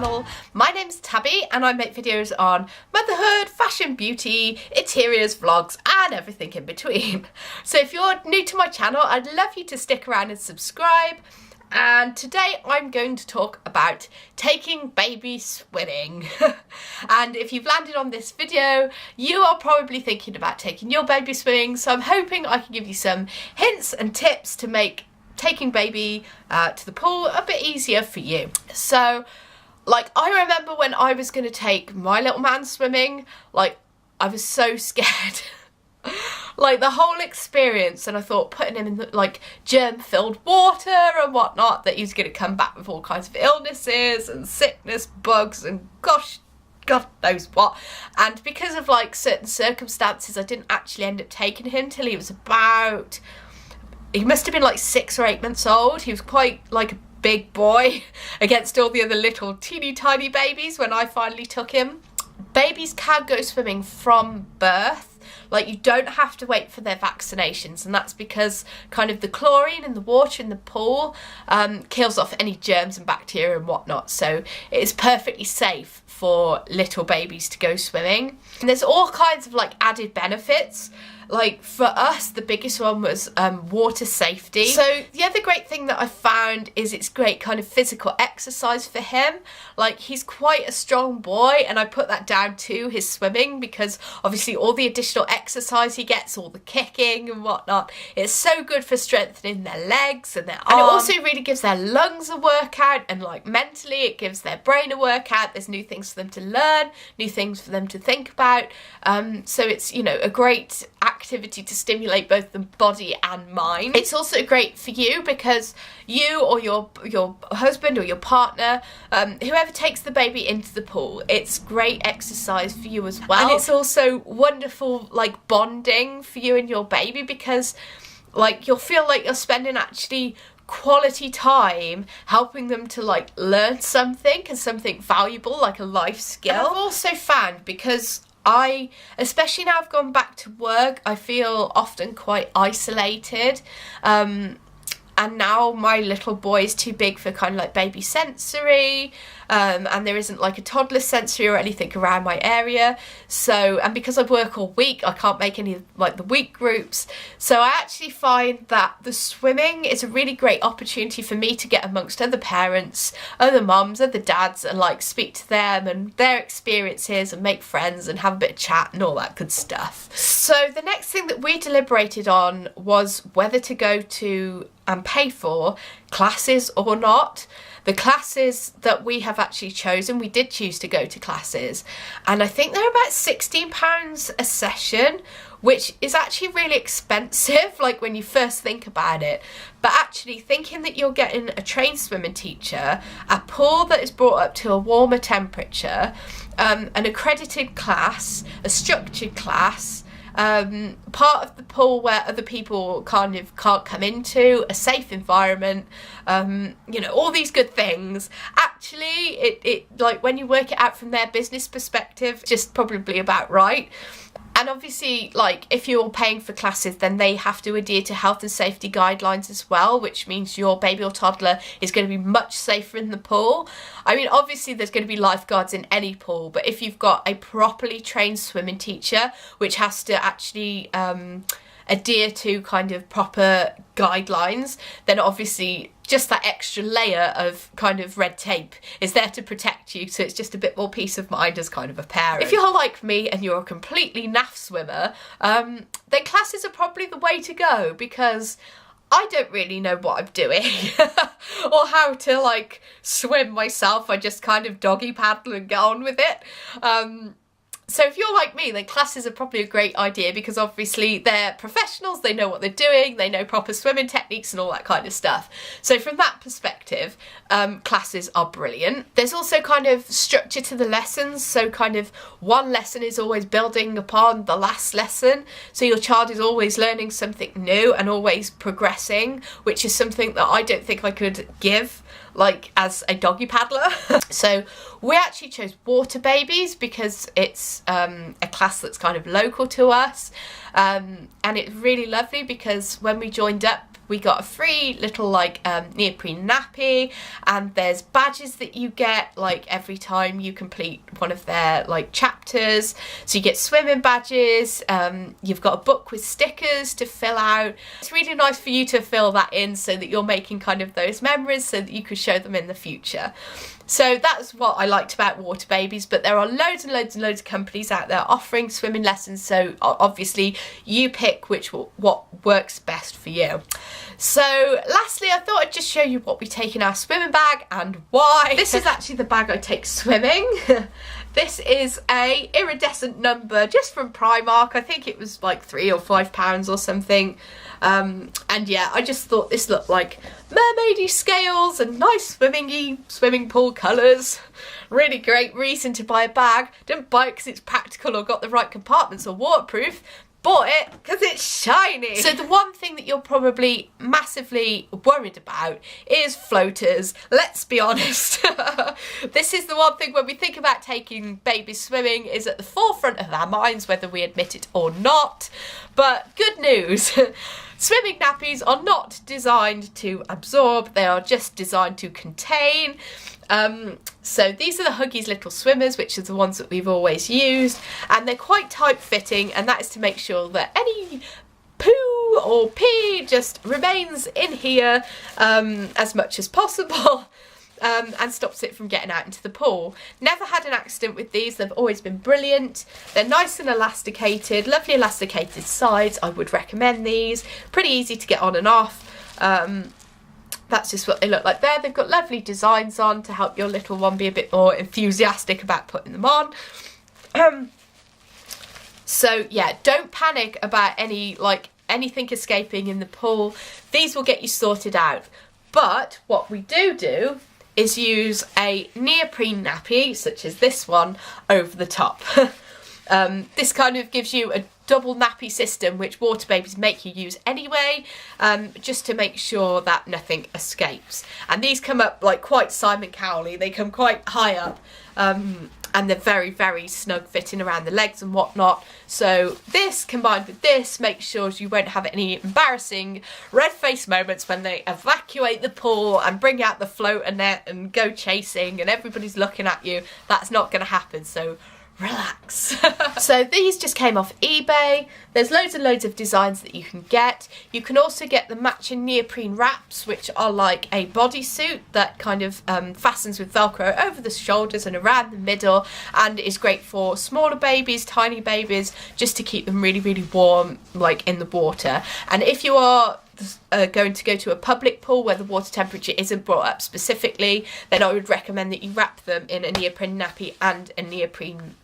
channel. My name's Tabby and I make videos on motherhood, fashion, beauty, interiors, vlogs and everything in between. So if you're new to my channel, I'd love you to stick around and subscribe. And today I'm going to talk about taking baby swimming. And if you've landed on this video, you are probably thinking about taking your baby swimming, so I'm hoping I can give you some hints and tips to make taking baby to the pool a bit easier for you. So, like, I remember when I was going to take my little man swimming, like, I was so scared. Like, the whole experience, and I thought putting him in the, like, germ-filled water and whatnot, that he's going to come back with all kinds of illnesses and sickness, bugs, and gosh, God knows what. And because of, like, certain circumstances, I didn't actually end up taking him till he was about, he must have been like 6 or 8 months old. He was quite like a big boy against all the other little teeny tiny babies when I finally took him. Babies can go swimming from birth. Like, you don't have to wait for their vaccinations, and that's because kind of the chlorine in the water in the pool kills off any germs and bacteria and whatnot, so it is perfectly safe for little babies to go swimming. And there's all kinds of like added benefits. Like, for us, the biggest one was water safety. So the other great thing that I found is it's great kind of physical exercise for him. Like, he's quite a strong boy, and I put that down to his swimming because obviously all the additional exercise he gets, all the kicking and whatnot, it's so good for strengthening their legs and their arms. And it also really gives their lungs a workout, and like mentally it gives their brain a workout. There's new things for them to learn, new things for them to think about. So it's, you know, a great activity to stimulate both the body and mind. It's also great for you because you or your husband or your partner, whoever takes the baby into the pool, it's great exercise for you as well. And it's also wonderful, like, bonding for you and your baby, because like you'll feel like you're spending actually quality time helping them to like learn something and something valuable, like a life skill. And I've also found, because especially now I've gone back to work, I feel often quite isolated, and now my little boy is too big for kind of like baby sensory, and there isn't like a toddler sensory or anything around my area. So, and because I work all week, I can't make any like the week groups. So I actually find that the swimming is a really great opportunity for me to get amongst other parents, other mums, other dads, and like speak to them and their experiences and make friends and have a bit of chat and all that good stuff. So the next thing that we deliberated on was whether to go to and pay for classes or not. The classes that we have actually chosen, we did choose to go to classes, and I think they're about £16 a session, which is actually really expensive, like when you first think about it. But actually thinking that you're getting a trained swimming teacher, a pool that is brought up to a warmer temperature, an accredited class, a structured class, part of the pool where other people kind of can't come into, a safe environment, you know, all these good things. Actually, it like when you work it out from their business perspective, just probably about right. And obviously, like, if you're paying for classes, then they have to adhere to health and safety guidelines as well, which means your baby or toddler is going to be much safer in the pool. I mean, obviously there's going to be lifeguards in any pool, but if you've got a properly trained swimming teacher, which has to actually adhere to kind of proper guidelines, then obviously just that extra layer of kind of red tape is there to protect you, so it's just a bit more peace of mind as kind of a parent. If you're like me and you're a completely naff swimmer, then classes are probably the way to go, because I don't really know what I'm doing or how to like swim myself. I just kind of doggy paddle and get on with it. So if you're like me, then classes are probably a great idea, because obviously they're professionals, they know what they're doing, they know proper swimming techniques and all that kind of stuff. So from that perspective, classes are brilliant. There's also kind of structure to the lessons, so kind of one lesson is always building upon the last lesson, so your child is always learning something new and always progressing, which is something that I don't think I could give like as a doggy paddler. So we actually chose Water Babies because it's a class that's kind of local to us, and it's really lovely because when we joined up We got a free little like neoprene nappy, and there's badges that you get like every time you complete one of their like chapters. So you get swimming badges, you've got a book with stickers to fill out. It's really nice for you to fill that in so that you're making kind of those memories so that you could show them in the future. So that's what I liked about Water Babies, but there are loads and loads and loads of companies out there offering swimming lessons, so obviously you pick what works best for you. So lastly, I thought I'd just show you what we take in our swimming bag and why. This is actually the bag I take swimming. This is a iridescent number just from Primark. I think it was like £3 or £5 or something. And yeah, I just thought this looked like mermaidy scales and nice swimming pool colours. Really great reason to buy a bag. Didn't buy it because it's practical or got the right compartments or waterproof. Bought it because it's shiny. So the one thing that you're probably massively worried about is floaters. Let's be honest. This is the one thing when we think about taking babies swimming is at the forefront of our minds, whether we admit it or not. But good news. Swimming nappies are not designed to absorb, they are just designed to contain. So these are the Huggies Little Swimmers, which are the ones that we've always used, and they're quite tight fitting, and that is to make sure that any poo or pee just remains in here as much as possible. And stops it from getting out into the pool. Never had an accident with these, they've always been brilliant. They're nice and elasticated, lovely elasticated sides. I would recommend these. Pretty easy to get on and off. That's just what they look like there. They've got lovely designs on to help your little one be a bit more enthusiastic about putting them on. So yeah, don't panic about anything escaping in the pool. These will get you sorted out. But what we do is use a neoprene nappy, such as this one, over the top. This kind of gives you a double nappy system, which Water Babies make you use anyway, just to make sure that nothing escapes. And these come up like quite Simon Cowley, they come quite high up, and they're very, very snug fitting around the legs and whatnot. So this combined with this makes sure you won't have any embarrassing red-faced moments when they evacuate the pool and bring out the floater net and go chasing and everybody's looking at you. That's not going to happen, so relax. So these just came off eBay. There's loads and loads of designs that you can get. You can also get the matching neoprene wraps, which are like a bodysuit that kind of fastens with Velcro over the shoulders and around the middle, and is great for smaller babies, tiny babies, just to keep them really, really warm, like in the water. And if you are going to go to a public pool where the water temperature isn't brought up specifically, then I would recommend that you wrap them in a neoprene nappy and a neoprene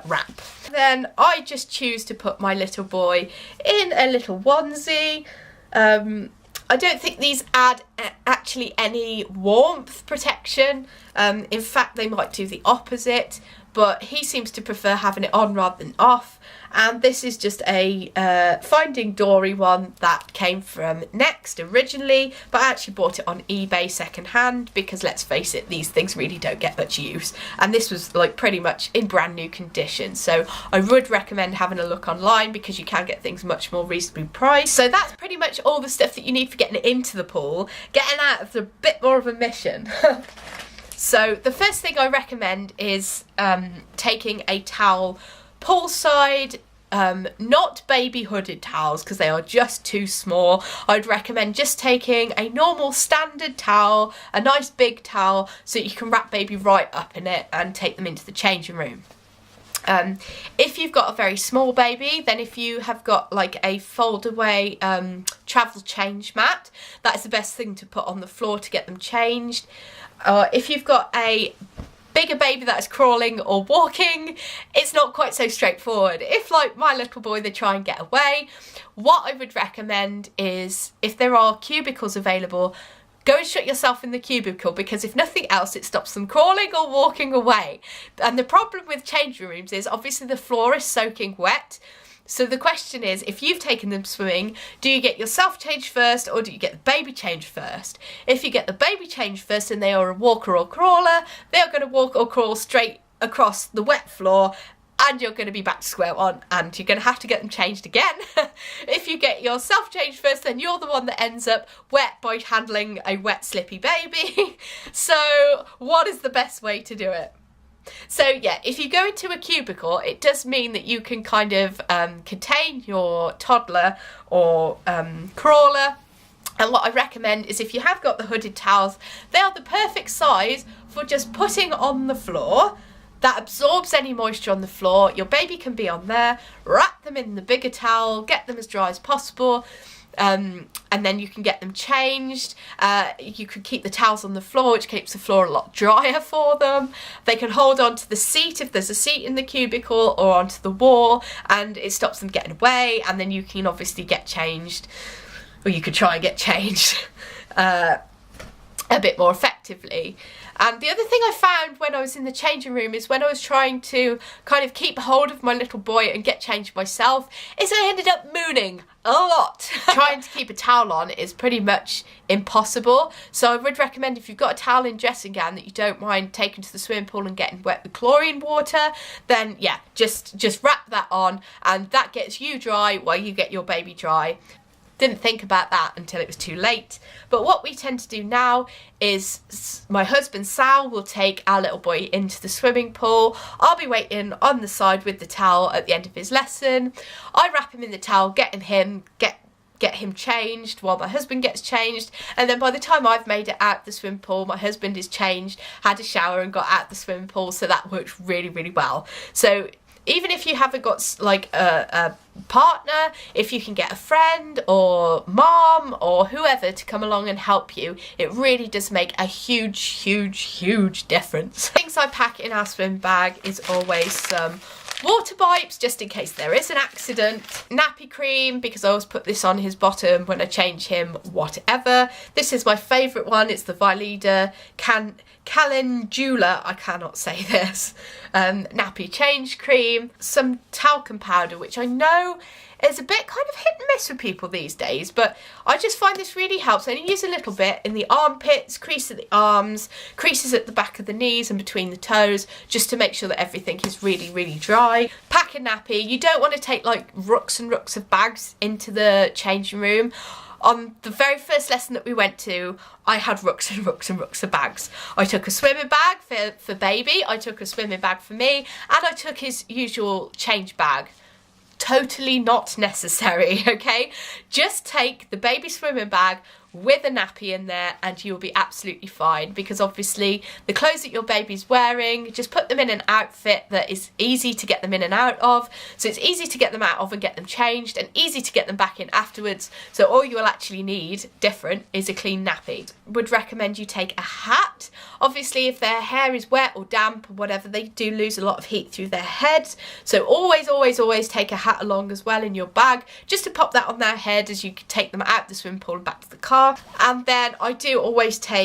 wrap. Then I just choose to put my little boy in a little onesie. I don't think these add actually any warmth protection. In fact, they might do the opposite, but he seems to prefer having it on rather than off. And this is just a Finding Dory one that came from Next originally, but I actually bought it on eBay second hand because, let's face it, these things really don't get much use. And this was like pretty much in brand new condition. So I would recommend having a look online because you can get things much more reasonably priced. So that's pretty much all the stuff that you need for getting into the pool. Getting out is a bit more of a mission. So the first thing I recommend is taking a towel poolside, not baby hooded towels because they are just too small. I'd recommend just taking a normal standard towel, a nice big towel, so that you can wrap baby right up in it and take them into the changing room. If you've got a very small baby, then if you have got like a fold away travel change mat, that is the best thing to put on the floor to get them changed. If you've got a bigger baby that is crawling or walking, it's not quite so straightforward. If, like my little boy, they try and get away, what I would recommend is, if there are cubicles available, go and shut yourself in the cubicle, because if nothing else, it stops them crawling or walking away. And the problem with changing rooms is obviously the floor is soaking wet. So the question is, if you've taken them swimming, do you get yourself changed first or do you get the baby changed first? If you get the baby changed first and they are a walker or crawler, they are going to walk or crawl straight across the wet floor and you're going to be back to square one, and you're going to have to get them changed again. If you get yourself changed first, then you're the one that ends up wet by handling a wet slippy baby. So what is the best way to do it? So yeah, if you go into a cubicle, it does mean that you can kind of contain your toddler or crawler. And what I recommend is, if you have got the hooded towels, they are the perfect size for just putting on the floor. That absorbs any moisture on the floor. Your baby can be on there. Wrap them in the bigger towel, get them as dry as possible. And then you can get them changed. You could keep the towels on the floor, which keeps the floor a lot drier for them. They can hold on to the seat if there's a seat in the cubicle, or onto the wall, and it stops them getting away. And then you can obviously get changed, or you could try and get changed a bit more effectively. And the other thing I found when I was in the changing room is, when I was trying to kind of keep hold of my little boy and get changed myself, is I ended up mooning a lot. Trying to keep a towel on is pretty much impossible. So I would recommend, if you've got a towel in dressing gown that you don't mind taking to the swimming pool and getting wet with chlorine water, then yeah, just wrap that on, and that gets you dry while you get your baby dry. Didn't think about that until it was too late. But what we tend to do now is, my husband Sal will take our little boy into the swimming pool. I'll be waiting on the side with the towel at the end of his lesson. I wrap him in the towel, get him changed while my husband gets changed, and then by the time I've made it out the swimming pool, my husband is changed, had a shower and got out the swimming pool. So that works really, really well. So even if you haven't got like a partner, if you can get a friend or mom or whoever to come along and help you, it really does make a huge, huge, huge difference. Things I pack in our swim bag is always some water wipes, just in case there is an accident, nappy cream, because I always put this on his bottom when I change him, whatever. This is my favourite one. It's the Vileda Calendula, I cannot say this, nappy change cream, some talcum powder, which I know is a bit kind of hit and miss for people these days, but I just find this really helps. I use a little bit in the armpits, crease at the arms, creases at the back of the knees and between the toes, just to make sure that everything is really, really dry. Pack a nappy. You don't want to take like rucks and rucks of bags into the changing room. On the very first lesson that we went to, I had rucks and rucks and rucks of bags. I took a swimming bag for baby, I took a swimming bag for me, and I took his usual change bag. Totally not necessary, okay? Just take the baby swimming bag with a nappy in there and you'll be absolutely fine, because obviously the clothes that your baby's wearing, just put them in an outfit that is easy to get them in and out of. So it's easy to get them out of and get them changed, and easy to get them back in afterwards. So all you will actually need different is a clean nappy. Would recommend you take a hat. Obviously if their hair is wet or damp or whatever, they do lose a lot of heat through their heads. So always, always, always take a hat along as well in your bag, just to pop that on their head as you take them out the swimming pool and back to the car. And then I do always take